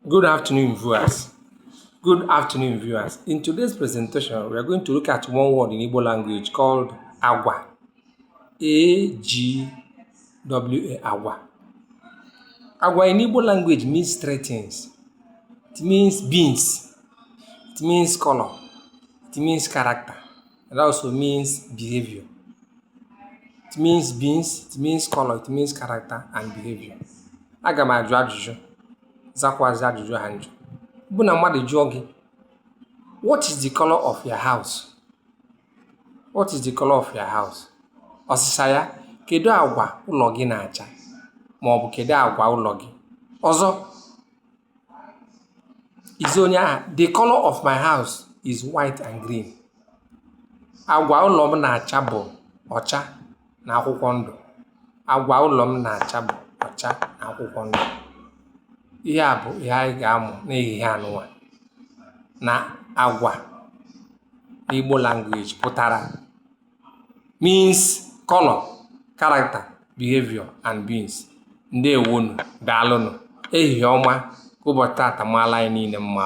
Good afternoon, viewers. Good afternoon, viewers. In today's presentation, we are going to look at one word in Igbo language called Agwa. A-G-W-A, Agwa. Agwa in Igbo language means three things. It means beans. It means color. It means character. It also means behavior. It means beans, it means color, it means character and behavior. Aga m ajụ ajụjụ. Zakwazi ajụjụ ha njụ. Bụ na mmadụ jụọ gị, what is the color of your house? What is the color of your house? Ọsịsa ya, kedu agwa ụlọ gị na-acha? Ma ọ bụ kedu agwa ụlọ gị? Ọzọ, izi onye aha, the color of my house is white and green. Agwa ụlọ m na-acha bụ ọcha na akwụkwọ ndụ. Agwa ụlọ m na-acha bụ ọcha na akwụkwọ ndụ. Ihe a bụ ihe anyị ga-amụ n'ehihie anụnwa na agwa n'Igbo language pụtara means color, character, behavior and beans. Ndewonu, daalụnụ, ehihie ọma, ka ụbọchị taata maala anyị niile mma.